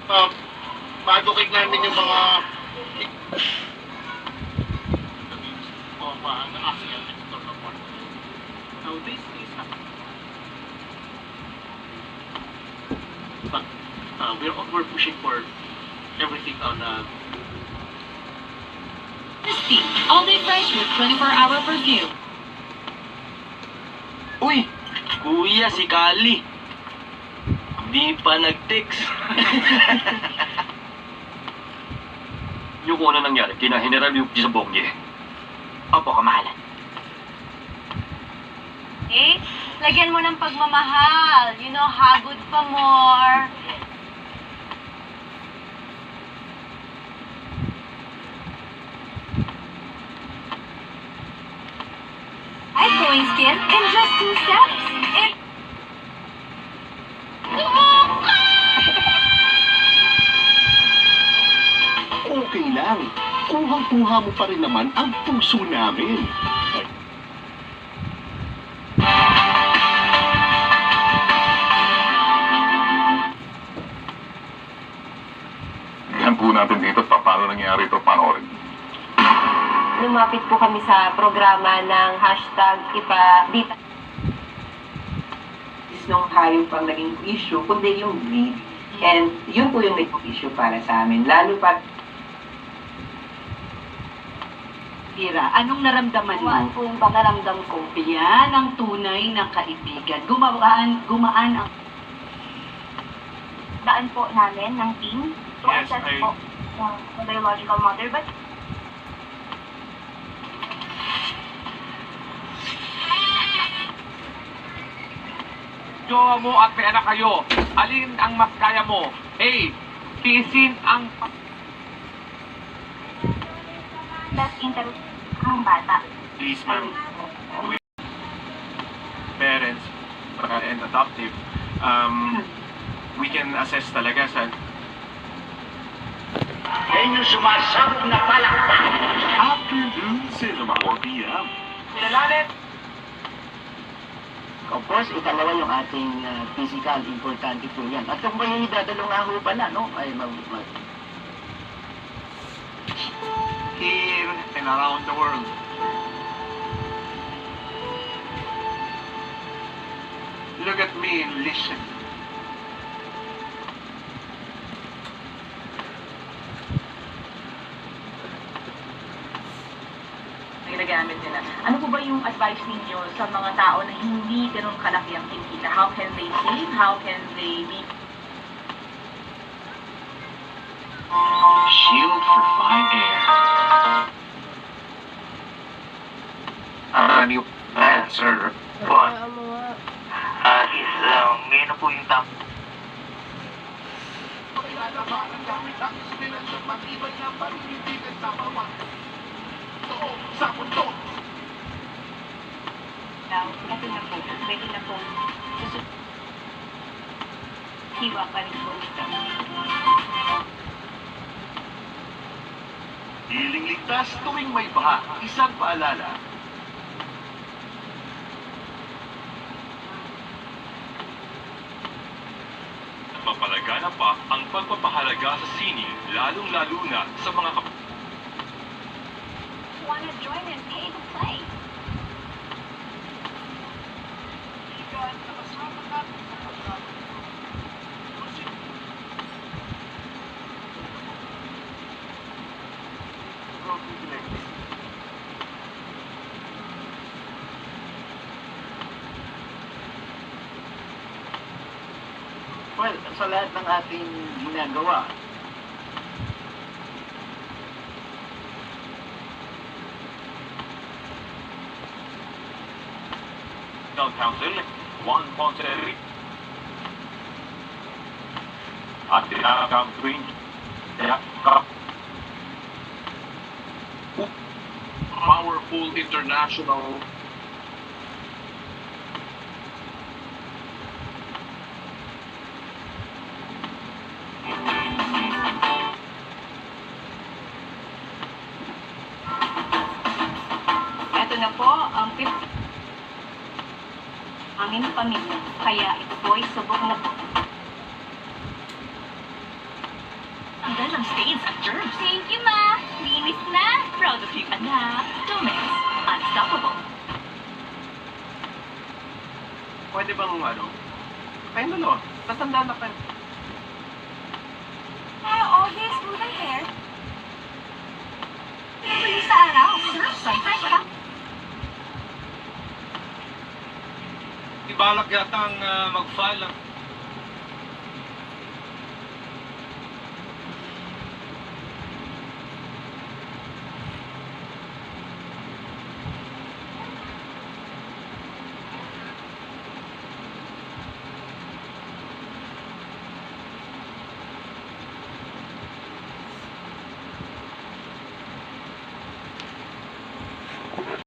ma-advocate namin yung mga Now this is but we're pushing for everything on Misty, all-day fresh with 24-hour perfume. Uy! Kuya, si Kali. Di pa nag-text. Yung kung ano nangyari, kina General Yuki sa Bongye. Opo, kamahalan. Eh, lagyan mo ng pagmamahal. You know, hagod pa more. I'm glowing skin in just 2 steps. okay lang. Kuhang-kuha mo pa rin naman ang puso namin. Yan po natin dito, paano nangyari ito, panoorin. Lumapit po kami sa programa ng #IPABITA. Is nung hayop pang naging issue, kundi yung greed. And yun po yung naging issue para sa amin. Lalo pa Ira, anong naramdaman mo? Gumaan po yung pakiramdam ko. Yan ang tunay na kaibigan. Gumaan ang... Daan po namin ng team to Yes, assess I- po yung biological mother. But Jowa mo at may anak kayo. Alin ang mas kaya mo? A. Tiisin ang... best interest ang bata. Please, ma'am. Parents and adoptive, we can assess talaga sa... Yan yung sumasabog na palakpak. Afternoon Cinema, 4 p.m. Kilalanin! Of course, ikalawa yung ating physical, importante po yan. At kung may dadalo nga ho pala, no? Ay, Here and around the world. Look at me and listen. Ginagamit nila. Ano po ba yung advice ninyo sa mga tao na hindi ganun kalaki ang kinikita? How can they save? How can they be... shield for fine air. Ano yung answer? What? Ngayon po yung top. Ito na po. Pwede na po. Hiwa pa rin po ito. Hiling ligtas tuwing may baha. Isang paalala. Mapalagana pa ang pagpapahalaga sa sining, lalong-lalo na sa mga Wanna join and pay to play? Well, sa lahat ng ating ginagawa, Town Council, Juan Ponce at tinakam tuwing powerful international Ito na po ang 50 aming pamilya. Kaya ito po'y subok na po. germs. Thank you, Ma. Linis na. Proud of you, anak. Domex, unstoppable. Pwede bang kayo na tatanda na kayo. Para all this smooth ang hair. Pinabalik sa araw. Fresh pa. Ibalak yata ang mag-file ng